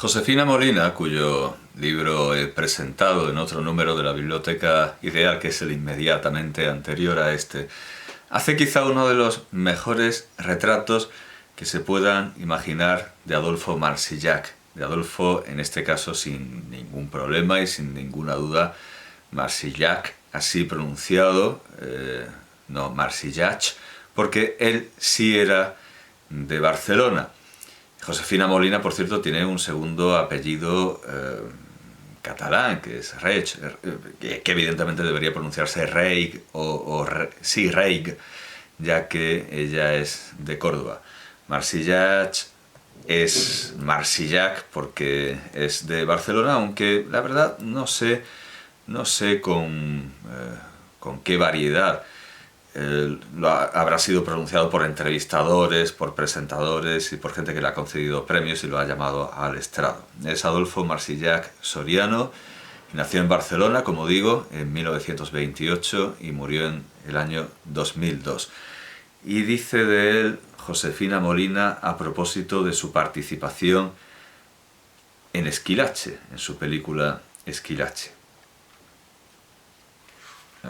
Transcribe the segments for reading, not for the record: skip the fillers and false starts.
Josefina Molina, cuyo libro he presentado en otro número de la Biblioteca Ideal, que es el inmediatamente anterior a este, hace quizá uno de los mejores retratos que se puedan imaginar de Adolfo Marsillac. De Adolfo, en este caso, sin ningún problema y sin ninguna duda, Marsillac, así pronunciado, no Marsillac, porque él sí era de Barcelona. Josefina Molina, por cierto, tiene un segundo apellido catalán, que es Reig, que evidentemente debería pronunciarse Reig sí, Reig, ya que ella es de Córdoba. Marsillac es Marsillac porque es de Barcelona, aunque la verdad no sé con qué variedad. Habrá sido pronunciado por entrevistadores, por presentadores y por gente que le ha concedido premios y lo ha llamado al estrado. Es Adolfo Marsillac Soriano, nació en Barcelona, como digo, en 1928 y murió en el año 2002. Y dice de él Josefina Molina a propósito de su participación en Esquilache, en su película Esquilache.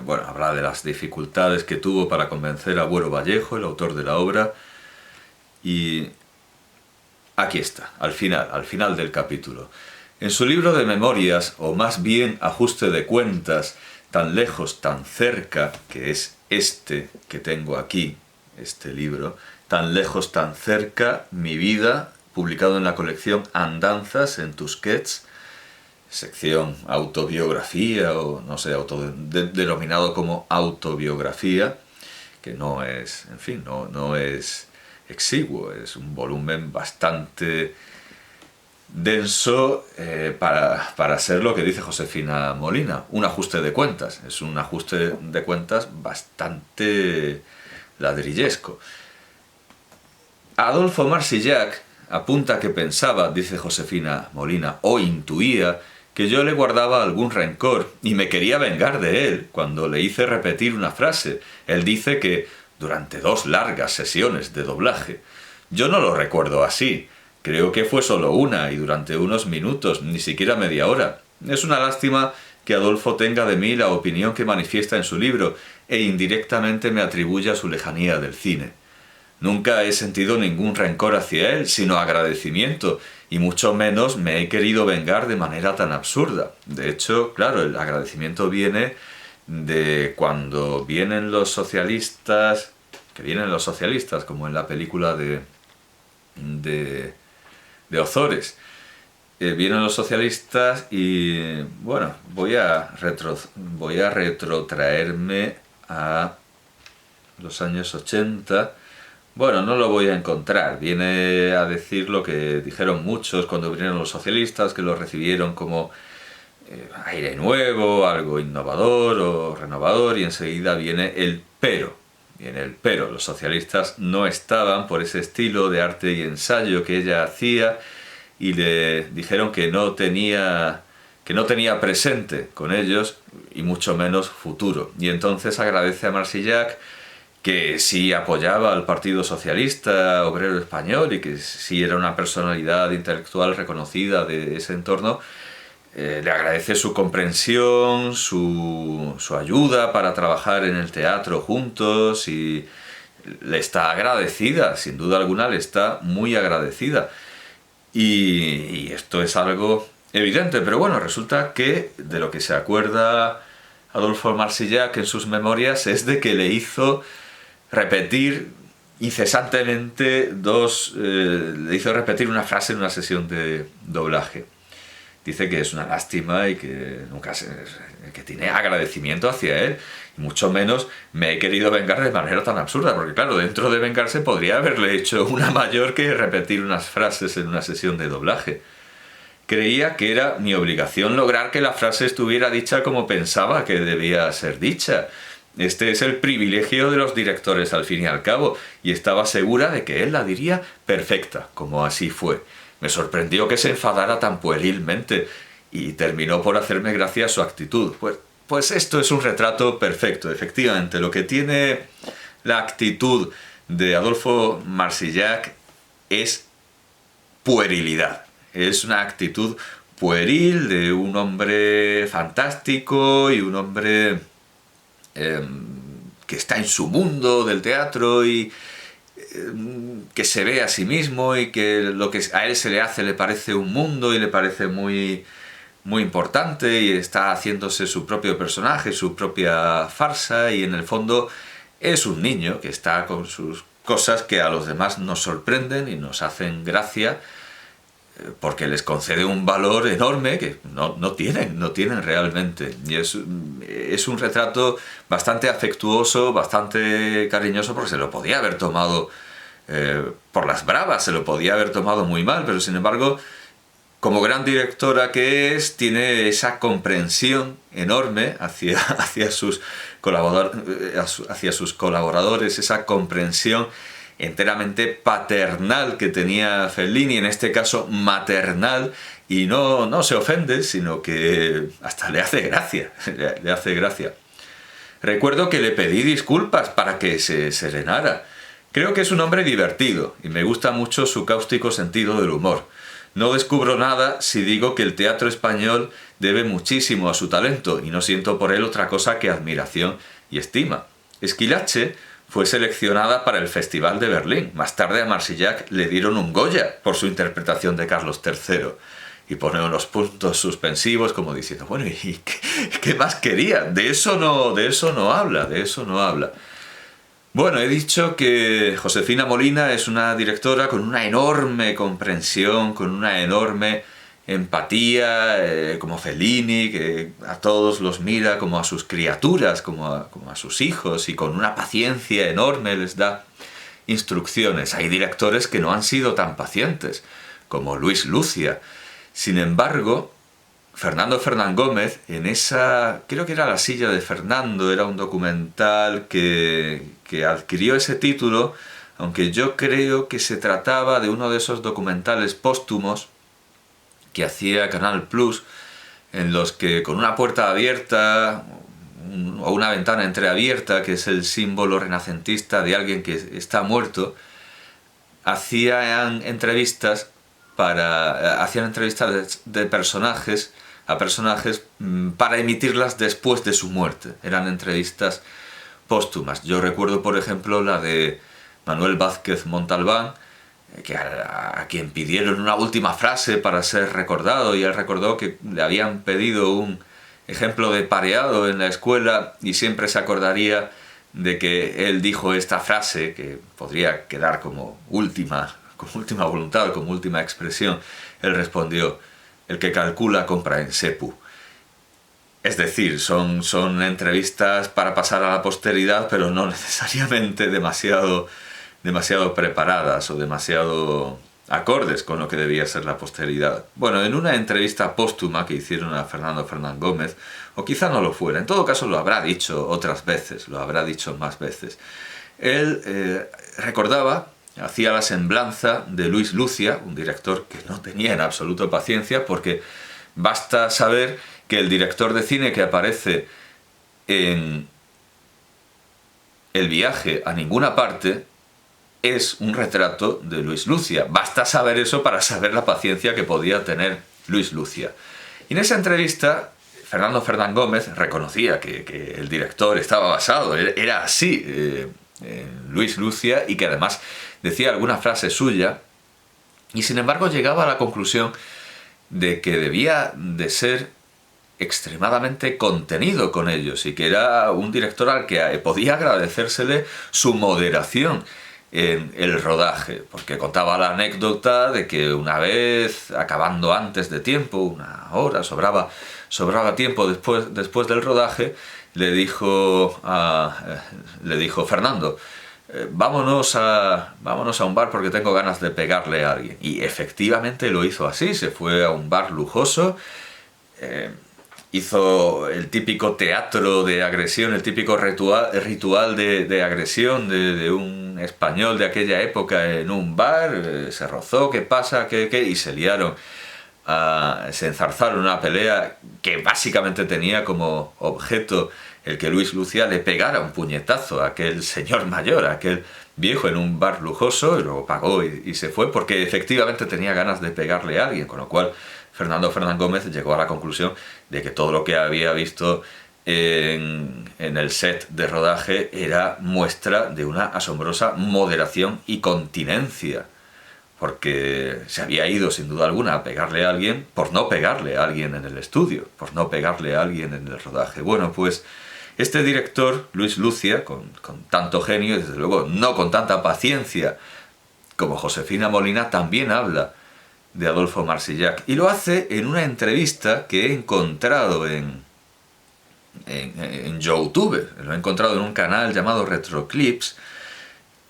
Bueno, habla de las dificultades que tuvo para convencer a Buero Vallejo, el autor de la obra, y aquí está, al final del capítulo. En su libro de memorias, o más bien ajuste de cuentas, tan lejos, tan cerca, que es este que tengo aquí, este libro, tan lejos, tan cerca, mi vida, publicado en la colección Andanzas en Tusquets, sección autobiografía o no sé, denominado como autobiografía, que no es, en fin, no es exiguo, es un volumen bastante denso para ser lo que dice Josefina Molina, un ajuste de cuentas, es un ajuste de cuentas bastante ladrillesco. Adolfo Marsillac apunta que pensaba, dice Josefina Molina, o intuía que yo le guardaba algún rencor y me quería vengar de él cuando le hice repetir una frase. Él dice que durante 2 largas sesiones de doblaje. Yo no lo recuerdo así. Creo que fue solo una y durante unos minutos, ni siquiera media hora. Es una lástima que Adolfo tenga de mí la opinión que manifiesta en su libro e indirectamente me atribuya su lejanía del cine. Nunca he sentido ningún rencor hacia él, sino agradecimiento, y mucho menos me he querido vengar de manera tan absurda. De hecho, claro, el agradecimiento viene de cuando vienen los socialistas, como en la película de Ozores. Vienen los socialistas y, bueno, voy a retrotraerme a los años 80. Bueno, no lo voy a encontrar. Viene a decir lo que dijeron muchos cuando vinieron los socialistas, que lo recibieron como aire nuevo, algo innovador o renovador, y enseguida viene el pero. Los socialistas no estaban por ese estilo de arte y ensayo que ella hacía y le dijeron que no tenía presente con ellos y mucho menos futuro. Y entonces agradece a Marsillac que sí apoyaba al Partido Socialista Obrero Español y que sí era una personalidad intelectual reconocida de ese entorno. Le agradece su comprensión, su ayuda para trabajar en el teatro juntos y le está agradecida, sin duda alguna le está muy agradecida. Y esto es algo evidente, pero bueno, resulta que de lo que se acuerda Adolfo Marsillac en sus memorias es de que le hizo repetir incesantemente le hizo repetir una frase en una sesión de doblaje. Dice que es una lástima y que que tiene agradecimiento hacia él, y mucho menos me he querido vengar de manera tan absurda, porque claro, dentro de vengarse podría haberle hecho una mayor que repetir unas frases en una sesión de doblaje. Creía que era mi obligación lograr que la frase estuviera dicha como pensaba que debía ser dicha. Este es el privilegio de los directores al fin y al cabo, y estaba segura de que él la diría perfecta, como así fue. Me sorprendió que se enfadara tan puerilmente, y terminó por hacerme gracia su actitud. Pues esto es un retrato perfecto, efectivamente. Lo que tiene la actitud de Adolfo Marsillac es puerilidad. Es una actitud pueril de un hombre fantástico y un hombre que está en su mundo del teatro y que se ve a sí mismo y que lo que a él se le hace le parece un mundo y le parece muy, muy importante y está haciéndose su propio personaje, su propia farsa, y en el fondo es un niño que está con sus cosas que a los demás nos sorprenden y nos hacen gracia porque les concede un valor enorme que no tienen realmente. Y es un retrato bastante afectuoso, bastante cariñoso, porque se lo podía haber tomado por las bravas, se lo podía haber tomado muy mal, pero sin embargo, como gran directora que es, tiene esa comprensión enorme hacia sus colaboradores, esa comprensión enteramente paternal que tenía Fellini, en este caso maternal, y no se ofende, sino que hasta le hace gracia, le hace gracia. Recuerdo que le pedí disculpas para que se serenara. Creo que es un hombre divertido y me gusta mucho su cáustico sentido del humor. No descubro nada si digo que el teatro español debe muchísimo a su talento y no siento por él otra cosa que admiración y estima. Esquilache fue seleccionada para el Festival de Berlín. Más tarde a Marsillac le dieron un Goya por su interpretación de Carlos III. Y pone unos puntos suspensivos como diciendo, bueno, ¿y qué más quería? De eso no habla. Bueno, he dicho que Josefina Molina es una directora con una enorme comprensión, con una enorme empatía, como Fellini, que a todos los mira como a sus criaturas, como a sus hijos, y con una paciencia enorme les da instrucciones. Hay directores que no han sido tan pacientes, como Luis Lucia. Sin embargo, Fernando Fernán Gómez, en esa, creo que era La silla de Fernando, era un documental que adquirió ese título, aunque yo creo que se trataba de uno de esos documentales póstumos que hacía Canal Plus, en los que con una puerta abierta o una ventana entreabierta, que es el símbolo renacentista de alguien que está muerto, hacían entrevistas de personajes a personajes para emitirlas después de su muerte. Eran entrevistas póstumas. Yo recuerdo, por ejemplo, la de Manuel Vázquez Montalbán, que a quien pidieron una última frase para ser recordado, y él recordó que le habían pedido un ejemplo de pareado en la escuela y siempre se acordaría de que él dijo esta frase, que podría quedar como última voluntad, como última expresión. Él respondió: el que calcula compra en sepu. Es decir, son entrevistas para pasar a la posteridad, pero no necesariamente demasiado preparadas o demasiado acordes con lo que debía ser la posteridad. Bueno, en una entrevista póstuma que hicieron a Fernando Fernán Gómez, o quizá no lo fuera, en todo caso lo habrá dicho otras veces, lo habrá dicho más veces, él recordaba, hacía la semblanza de Luis Lucia, un director que no tenía en absoluto paciencia, porque basta saber que el director de cine que aparece en El viaje a ninguna parte es un retrato de Luis Lucia. Basta saber eso para saber la paciencia que podía tener Luis Lucia. Y en esa entrevista, Fernando Fernán Gómez reconocía que el director estaba basado, era así, en Luis Lucia, y que además decía alguna frase suya, y sin embargo llegaba a la conclusión de que debía de ser extremadamente contenido con ellos, y que era un director al que podía agradecérsele su moderación en el rodaje, porque contaba la anécdota de que una vez, acabando antes de tiempo, una hora, sobraba tiempo después del rodaje, le dijo Fernando: vámonos a un bar porque tengo ganas de pegarle a alguien. Y efectivamente lo hizo así, se fue a un bar lujoso, hizo el típico teatro de agresión, el típico ritual de agresión de un español de aquella época en un bar, se rozó, ¿qué pasa? ¿Qué? Y se liaron, se enzarzaron una pelea que básicamente tenía como objeto el que Luis Lucia le pegara un puñetazo a aquel señor mayor, a aquel viejo en un bar lujoso, y luego pagó y se fue porque efectivamente tenía ganas de pegarle a alguien, con lo cual Fernando Fernán Gómez llegó a la conclusión de que todo lo que había visto en el set de rodaje era muestra de una asombrosa moderación y continencia, porque se había ido sin duda alguna a pegarle a alguien por no pegarle a alguien en el estudio, por no pegarle a alguien en el rodaje. Bueno, pues este director, Luis Lucia, con tanto genio y desde luego no con tanta paciencia como Josefina Molina, también habla de Adolfo Marsillac, y lo hace en una entrevista que he encontrado en YouTube, lo he encontrado en un canal llamado Retroclips,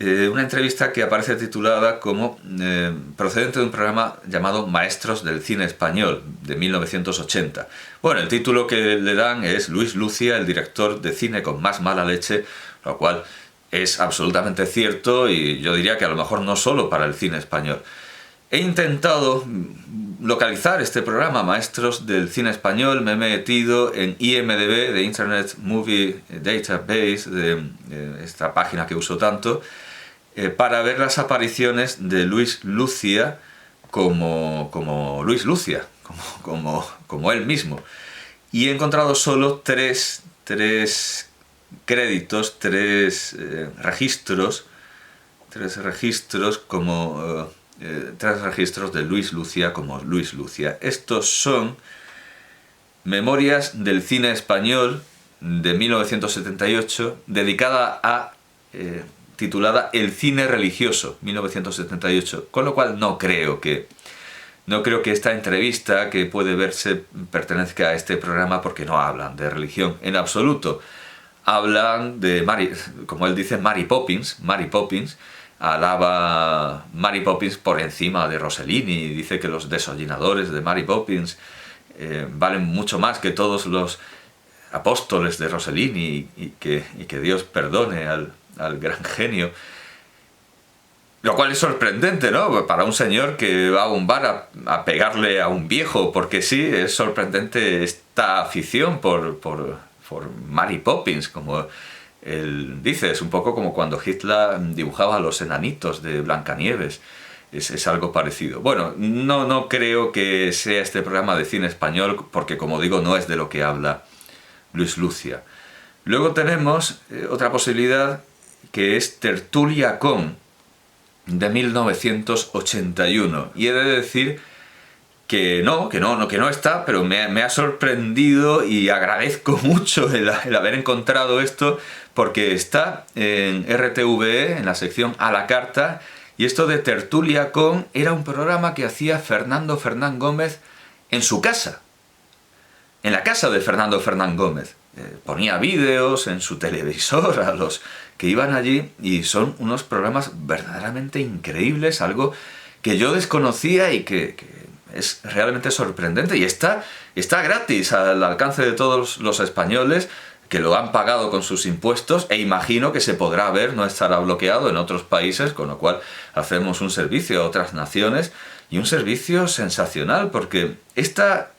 una entrevista que aparece titulada como procedente de un programa llamado Maestros del Cine Español, de 1980. Bueno, el título que le dan es Luis Lucia, el director de cine con más mala leche, lo cual es absolutamente cierto, y yo diría que a lo mejor no solo para el cine español. He intentado localizar este programa, Maestros del Cine Español, me he metido en IMDb, de Internet Movie Database, de esta página que uso tanto, para ver las apariciones de Luis Lucia como Luis Lucia, como él mismo. Y he encontrado solo tres créditos, tres registros como... tres registros de Luis Lucia como Luis Lucia. Estos son Memorias del Cine Español de 1978, dedicada a, titulada El Cine Religioso, 1978, con lo cual no creo que esta entrevista que puede verse pertenezca a este programa, porque no hablan de religión en absoluto. Hablan de, como él dice, Mary Poppins, alaba Mary Poppins por encima de Rossellini, y dice que los desollinadores de Mary Poppins valen mucho más que todos los apóstoles de Rossellini, y que Dios perdone al gran genio. Lo cual es sorprendente, ¿no? Para un señor que va a un bar a pegarle a un viejo, porque sí, es sorprendente esta afición por Mary Poppins, como él dice. Es un poco como cuando Hitler dibujaba a los enanitos de Blancanieves. Es algo parecido. Bueno, no creo que sea este programa de cine español, porque como digo, no es de lo que habla Luis Lucia. Luego tenemos otra posibilidad, que es Tertulia Con, de 1981. Y he de decir que no está, pero me ha sorprendido, y agradezco mucho el haber encontrado esto, porque está en RTVE, en la sección a la carta, y esto de Tertulia Con era un programa que hacía Fernando Fernán Gómez en su casa, en la casa de Fernando Fernán Gómez. Ponía vídeos en su televisor a los que iban allí, y son unos programas verdaderamente increíbles, algo que yo desconocía y que es realmente sorprendente, y está gratis al alcance de todos los españoles que lo han pagado con sus impuestos, e imagino que se podrá ver, no estará bloqueado en otros países, con lo cual hacemos un servicio a otras naciones, y un servicio sensacional, porque esta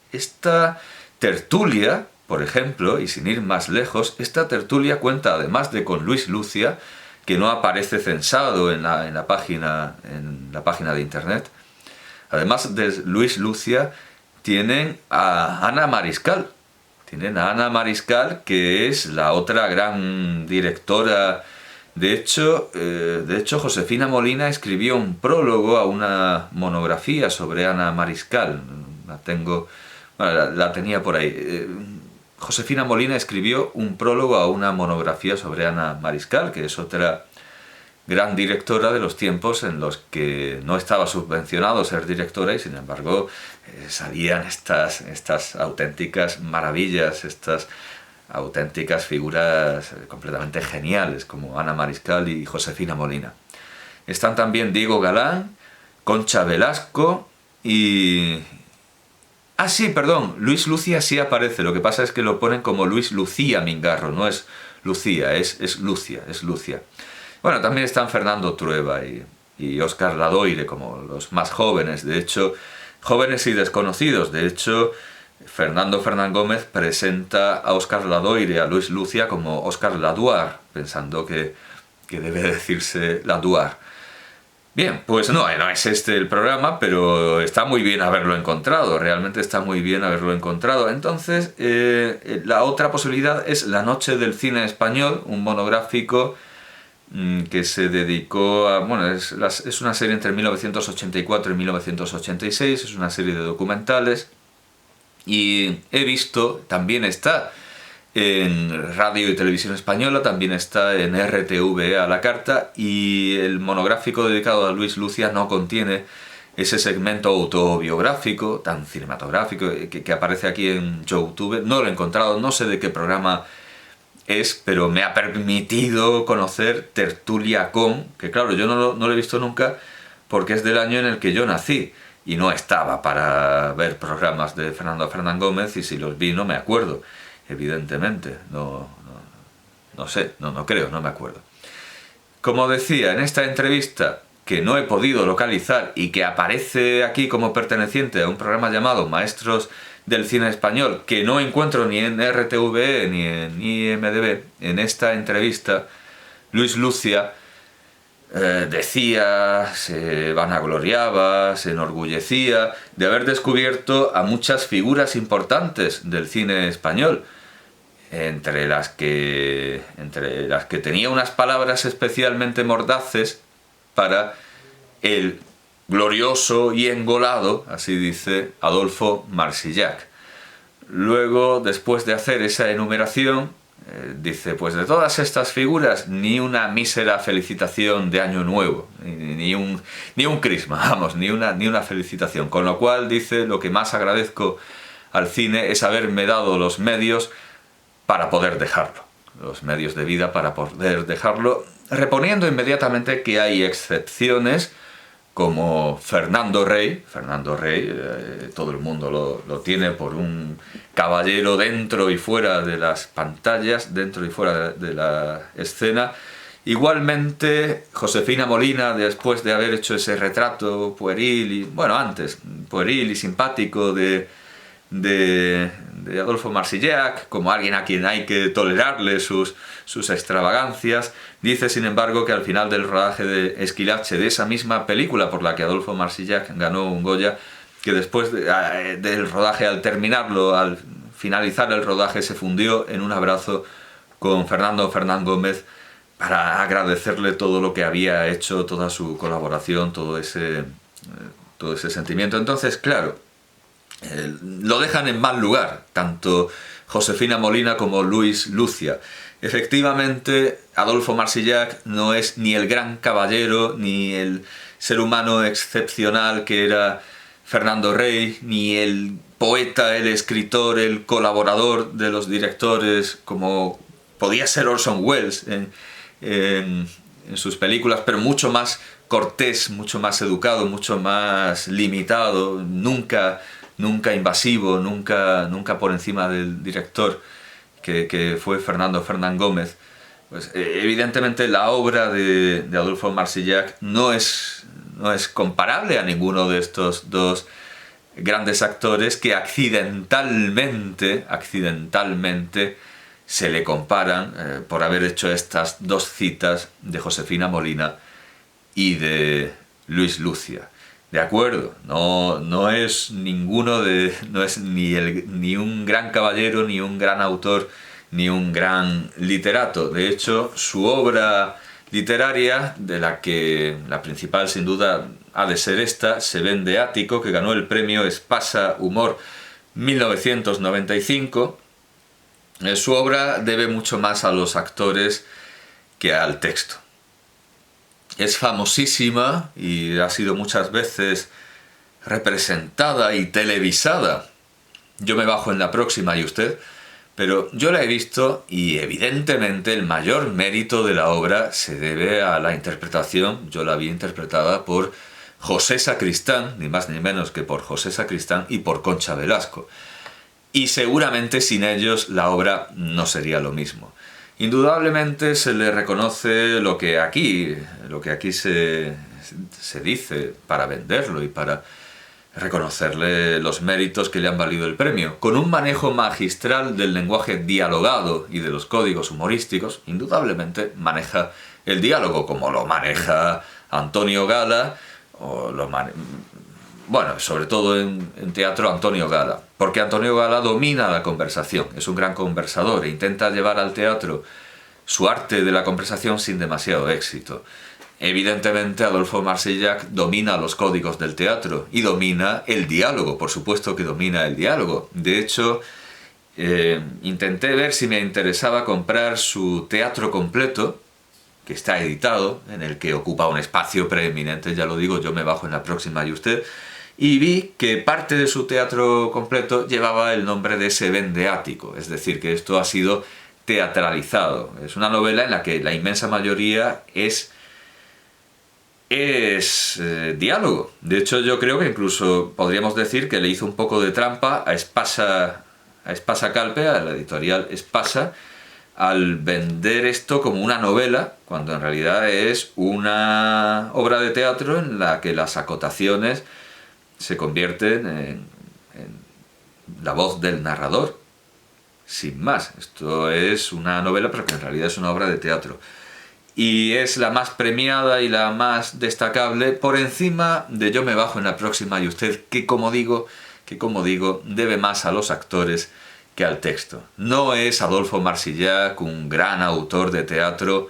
tertulia, por ejemplo, y sin ir más lejos, esta tertulia cuenta, además de con Luis Lucia, que no aparece censado en la página de internet, además de Luis Lucia, tienen a Ana Mariscal. Tienen a Ana Mariscal, que es la otra gran directora. De hecho, Josefina Molina escribió un prólogo a una monografía sobre Ana Mariscal. La tenía por ahí. Josefina Molina escribió un prólogo a una monografía sobre Ana Mariscal, que es otra gran directora de los tiempos en los que no estaba subvencionado ser directora, y sin embargo salían estas auténticas maravillas, estas auténticas figuras completamente geniales como Ana Mariscal y Josefina Molina. Están también Diego Galán, Concha Velasco y... Luis Lucia sí aparece, lo que pasa es que lo ponen como Luis Lucía Mingarro, no es Lucía, es Lucia. Bueno, también están Fernando Trueba y Óscar Ladoire como los más jóvenes, de hecho, jóvenes y desconocidos. De hecho, Fernando Fernán Gómez presenta a Óscar Ladoire, a Luis Lucia, como Óscar Ladoire, pensando que debe decirse Ladoire. Bien, pues no es este el programa, pero está muy bien haberlo encontrado, realmente está muy bien haberlo encontrado. Entonces, la otra posibilidad es La Noche del Cine Español, un monográfico que se dedicó a... Bueno, es una serie entre 1984 y 1986, es una serie de documentales, y he visto, también está en Radio y Televisión Española, también está en RTV a la carta, y el monográfico dedicado a Luis Lucia no contiene ese segmento autobiográfico tan cinematográfico que aparece aquí en YouTube. No lo he encontrado, no sé de qué programa es, pero me ha permitido conocer Tertulia Con, que claro, yo no lo he visto nunca porque es del año en el que yo nací y no estaba para ver programas de Fernando Fernán Gómez, y si los vi no me acuerdo, evidentemente, no sé, no creo, no me acuerdo. Como decía, en esta entrevista que no he podido localizar y que aparece aquí como perteneciente a un programa llamado Maestros del Cine Español, que no encuentro ni en RTVE ni en IMDb, en esta entrevista Luis Lucia decía, se vanagloriaba, se enorgullecía de haber descubierto a muchas figuras importantes del cine español, entre las que tenía unas palabras especialmente mordaces para el glorioso y engolado, así dice, Adolfo Marsillac. Luego, después de hacer esa enumeración, dice, pues de todas estas figuras, ni una mísera felicitación de Año Nuevo, ni un crisma, vamos, ni una felicitación. Con lo cual, dice, lo que más agradezco al cine es haberme dado los medios para poder dejarlo, los medios de vida para poder dejarlo, reponiendo inmediatamente que hay excepciones, como Fernando Rey, todo el mundo lo tiene por un caballero dentro y fuera de las pantallas, dentro y fuera de la escena. Igualmente, Josefina Molina, después de haber hecho ese retrato pueril, pueril y simpático de Adolfo Marsillac, como alguien a quien hay que tolerarle sus extravagancias, dice sin embargo que al final del rodaje de Esquilache, de esa misma película por la que Adolfo Marsillac ganó un Goya, que después del rodaje, al finalizar el rodaje, se fundió en un abrazo con Fernando Fernán Gómez para agradecerle todo lo que había hecho, toda su colaboración, todo ese sentimiento. Entonces, claro, lo dejan en mal lugar, tanto Josefina Molina como Luis Lucia. Efectivamente, Adolfo Marsillac no es ni el gran caballero, ni el ser humano excepcional que era Fernando Rey, ni el poeta, el escritor, el colaborador de los directores, como podía ser Orson Welles en sus películas, pero mucho más cortés, mucho más educado, mucho más limitado, nunca invasivo, nunca por encima del director que fue Fernando Fernán Gómez. Pues evidentemente la obra de Adolfo Marsillac no es comparable a ninguno de estos dos grandes actores que accidentalmente se le comparan por haber hecho estas dos citas de Josefina Molina y de Luis Lucia. De acuerdo, no es ninguno no es ni un gran caballero, ni un gran autor, ni un gran literato. De hecho, su obra literaria, de la que la principal sin duda ha de ser esta, Se vende Ático, que ganó el premio Espasa Humor 1995, su obra debe mucho más a los actores que al texto. Es famosísima y ha sido muchas veces representada y televisada. Yo me bajo en la próxima y usted, pero yo la he visto y evidentemente el mayor mérito de la obra se debe a la interpretación. Yo la vi interpretada por José Sacristán, ni más ni menos que por José Sacristán y por Concha Velasco. Y seguramente sin ellos la obra no sería lo mismo. Indudablemente se le reconoce lo que aquí se dice para venderlo y para reconocerle los méritos que le han valido el premio. Con un manejo magistral del lenguaje dialogado y de los códigos humorísticos, indudablemente maneja el diálogo como lo maneja Antonio Gala, o bueno, sobre todo en teatro Antonio Gala, porque Antonio Gala domina la conversación, es un gran conversador e intenta llevar al teatro su arte de la conversación sin demasiado éxito. Evidentemente Adolfo Marsillac domina los códigos del teatro y domina el diálogo, por supuesto que domina el diálogo. De hecho, intenté ver si me interesaba comprar su teatro completo, que está editado, en el que ocupa un espacio preeminente, ya lo digo, yo me bajo en la próxima y usted, y vi que parte de su teatro completo llevaba el nombre de Se vende ático, es decir, que esto ha sido teatralizado. Es una novela en la que la inmensa mayoría es diálogo. De hecho, yo creo que incluso podríamos decir que le hizo un poco de trampa a Espasa Calpe, a la editorial Espasa, al vender esto como una novela, cuando en realidad es una obra de teatro en la que las acotaciones se convierten en la voz del narrador. Sin más, esto es una novela, pero que en realidad es una obra de teatro. Y es la más premiada y la más destacable por encima de Yo me bajo en la próxima y usted, que como digo, debe más a los actores que al texto. No es Adolfo Marsillac un gran autor de teatro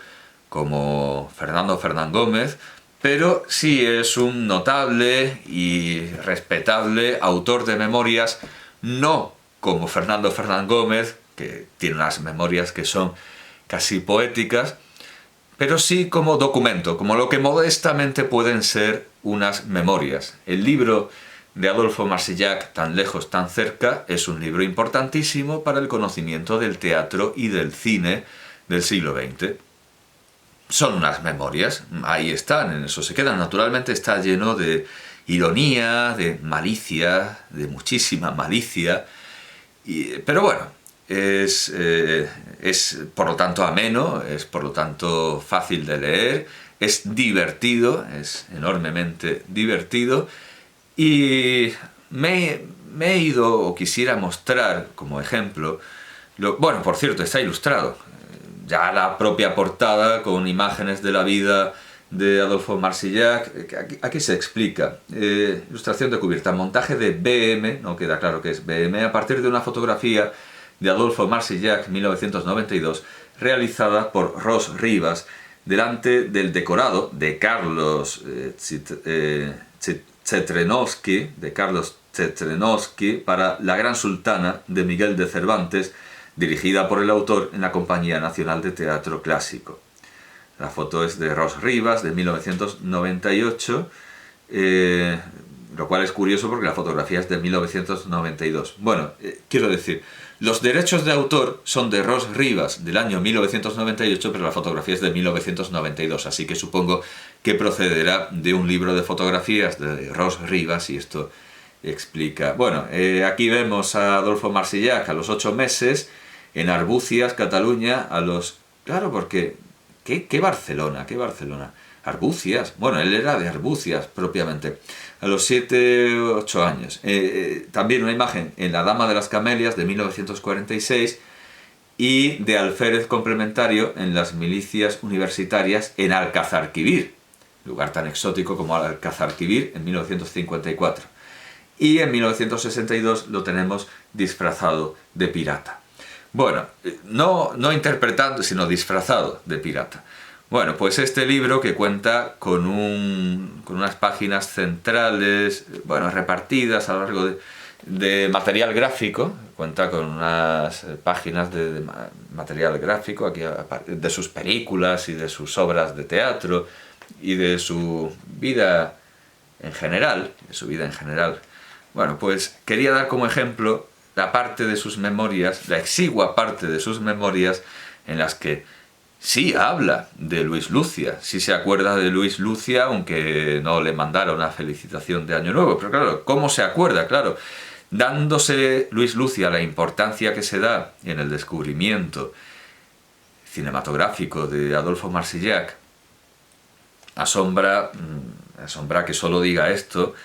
como Fernando Fernán Gómez, pero sí es un notable y respetable autor de memorias, no como Fernando Fernán Gómez, que tiene unas memorias que son casi poéticas, pero sí como documento, como lo que modestamente pueden ser unas memorias. El libro de Adolfo Marsillac, Tan lejos, tan cerca, es un libro importantísimo para el conocimiento del teatro y del cine del siglo XX. Son unas memorias, ahí están, en eso se quedan. Naturalmente está lleno de ironía, de malicia, de muchísima malicia, pero bueno, es por lo tanto ameno, es por lo tanto fácil de leer, es divertido, es enormemente divertido, y me he ido, o quisiera mostrar como ejemplo, bueno, por cierto, está ilustrado, ya la propia portada con imágenes de la vida de Adolfo Marsillac, aquí se explica, ilustración de cubierta, montaje de BM, no queda claro qué es BM, a partir de una fotografía de Adolfo Marsillac, 1992, realizada por Ros Rivas, delante del decorado de Carlos Czetrenovsky, para La Gran Sultana de Miguel de Cervantes, dirigida por el autor en la Compañía Nacional de Teatro Clásico. La foto es de Ros Rivas, de 1998, lo cual es curioso porque la fotografía es de 1992. Bueno, quiero decir, los derechos de autor son de Ros Rivas del año 1998, pero la fotografía es de 1992, así que supongo que procederá de un libro de fotografías de Ros Rivas, y esto explica... Bueno, aquí vemos a Adolfo Marsillac a los 8 meses, en Arbucias, Cataluña, a los... Claro, porque... ¿Qué Barcelona? ¿Qué Barcelona? Arbucias. Bueno, él era de Arbucias, propiamente. A los 7, 8 años. También una imagen en La Dama de las Camelias, de 1946, y de alférez complementario en las milicias universitarias en Alcazarquivir, lugar tan exótico como Alcazarquivir, en 1954. Y en 1962 lo tenemos disfrazado de pirata. Bueno, no interpretando, sino disfrazado de pirata. Bueno, pues este libro, que cuenta con unas páginas centrales, bueno, repartidas a lo largo de material gráfico, cuenta con unas páginas de material gráfico, aquí, de sus películas y de sus obras de teatro y de su vida en general, Bueno, pues quería dar como ejemplo la parte de sus memorias, la exigua parte de sus memorias, en las que sí habla de Luis Lucia, sí se acuerda de Luis Lucia, aunque no le mandara una felicitación de Año Nuevo. Pero claro, ¿cómo se acuerda? Claro, dándose Luis Lucia la importancia que se da en el descubrimiento cinematográfico de Adolfo Marsillac, asombra que solo diga esto,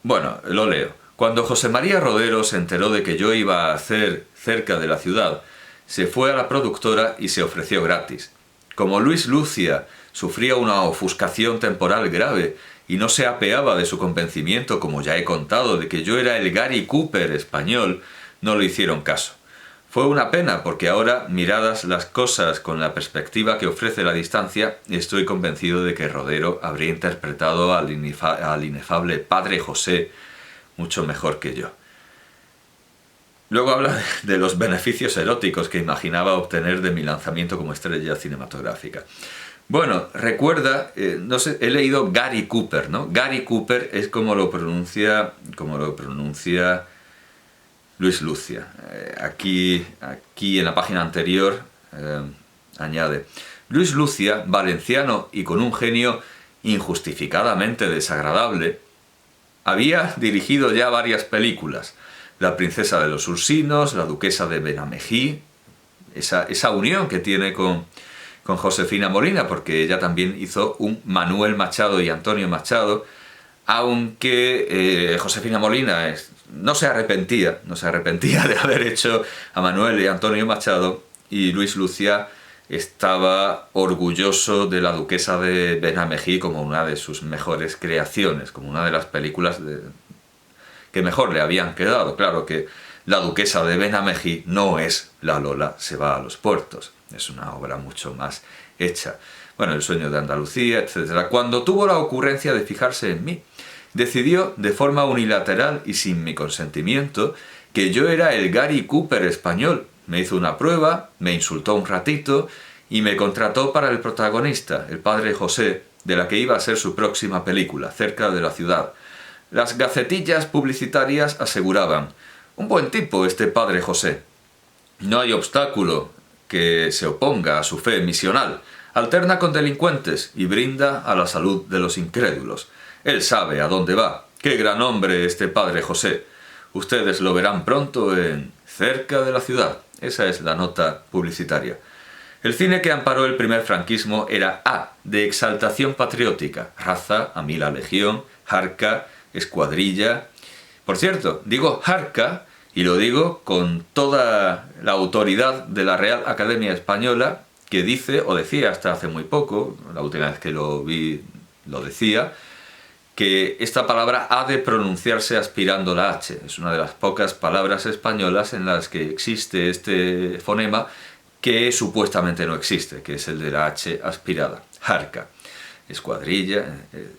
Bueno, lo leo. Cuando José María Rodero se enteró de que yo iba a hacer Cerca de la ciudad, se fue a la productora y se ofreció gratis. Como Luis Lucia sufría una ofuscación temporal grave y no se apeaba de su convencimiento, como ya he contado, de que yo era el Gary Cooper español, no le hicieron caso. Fue una pena porque ahora, miradas las cosas con la perspectiva que ofrece la distancia, estoy convencido de que Rodero habría interpretado al inefable Padre José mucho mejor que yo. Luego habla de los beneficios eróticos que imaginaba obtener de mi lanzamiento como estrella cinematográfica. Bueno, recuerda, no sé, he leído Gary Cooper, ¿no? Gary Cooper es como lo pronuncia Luis Lucia. Aquí en la página anterior añade: Luis Lucia, valenciano y con un genio injustificadamente desagradable, había dirigido ya varias películas: La princesa de los Ursinos, La duquesa de Benamejí, esa unión que tiene con Josefina Molina, porque ella también hizo un Manuel Machado y Antonio Machado, aunque Josefina Molina no se arrepentía de haber hecho a Manuel y Antonio Machado, y Luis Lucia estaba orgulloso de La duquesa de Benamejí como una de sus mejores creaciones, como una de las películas que mejor le habían quedado. Claro que La duquesa de Benamejí no es La Lola se va a los puertos, es una obra mucho más hecha. Bueno, El sueño de Andalucía, etc. Cuando tuvo la ocurrencia de fijarse en mí, decidió de forma unilateral y sin mi consentimiento que yo era el Gary Cooper español. Me hizo una prueba, me insultó un ratito y me contrató para el protagonista, el Padre José, de la que iba a ser su próxima película, Cerca de la ciudad. Las gacetillas publicitarias aseguraban: un buen tipo este Padre José. No hay obstáculo que se oponga a su fe misional. Alterna con delincuentes y brinda a la salud de los incrédulos. Él sabe a dónde va. ¡Qué gran hombre este Padre José! Ustedes lo verán pronto en Cerca de la ciudad. Esa es la nota publicitaria. El cine que amparó el primer franquismo era A, de exaltación patriótica: Raza, A mí la Legión, Jarca, Escuadrilla. Por cierto, digo Jarca, y lo digo con toda la autoridad de la Real Academia Española, que dice, o decía hasta hace muy poco, la última vez que lo vi lo decía, que esta palabra ha de pronunciarse aspirando la H. Es una de las pocas palabras españolas en las que existe este fonema que supuestamente no existe, que es el de la H aspirada. Jarca, Escuadrilla,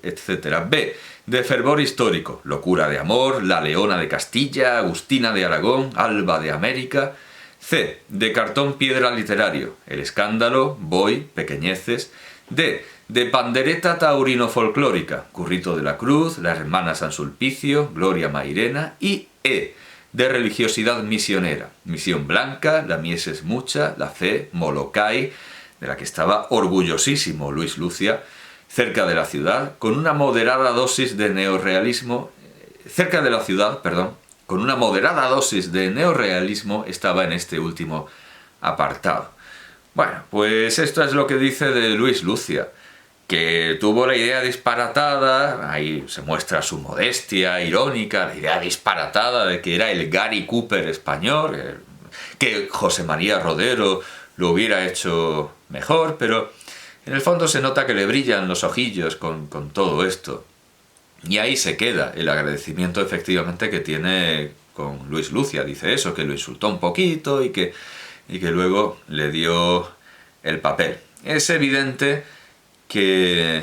etc. B, de fervor histórico: Locura de amor, La leona de Castilla, Agustina de Aragón, Alba de América. C, de cartón piedra literario: El escándalo, Boy, Pequeñeces. D, de pandereta taurino-folclórica: Currito de la Cruz, La hermana San Sulpicio, Gloria Mairena. Y E, de religiosidad misionera: Misión Blanca, La mies es mucha, La fe, Molokai, de la que estaba orgullosísimo Luis Lucia, Cerca de la ciudad, con una moderada dosis de neorrealismo. Cerca de la ciudad, perdón, con una moderada dosis de neorrealismo estaba en este último apartado. Bueno, pues esto es lo que dice de Luis Lucia, que tuvo la idea disparatada, ahí se muestra su modestia irónica, la idea disparatada de que era el Gary Cooper español, que José María Rodero lo hubiera hecho mejor, pero en el fondo se nota que le brillan los ojillos con todo esto. Y ahí se queda el agradecimiento efectivamente que tiene con Luis Lucia. Dice eso, que lo insultó un poquito y que luego le dio el papel. Es evidente que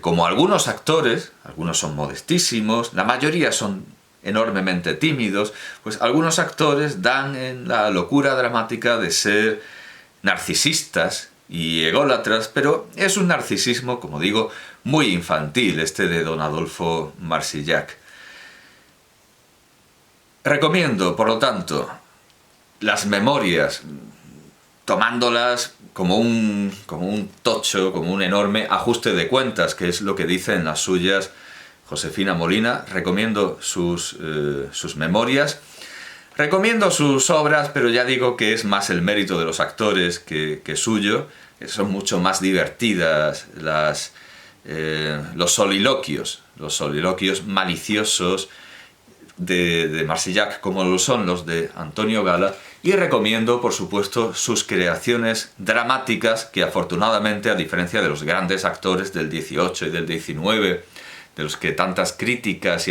como algunos actores, algunos son modestísimos, la mayoría son enormemente tímidos, pues algunos actores dan en la locura dramática de ser narcisistas y ególatras, pero es un narcisismo, como digo, muy infantil, este de don Adolfo Marsillac. Recomiendo, por lo tanto, las memorias, tomándolas como un tocho, como un enorme ajuste de cuentas, que es lo que dice en las suyas Josefina Molina. Recomiendo sus memorias, recomiendo sus obras, pero ya digo que es más el mérito de los actores que suyo. Son mucho más divertidas los soliloquios los soliloquios maliciosos de Marsillac, como lo son los de Antonio Gala, y recomiendo, por supuesto, sus creaciones dramáticas, que afortunadamente, a diferencia de los grandes actores del 18 y del 19, de los que tantas críticas y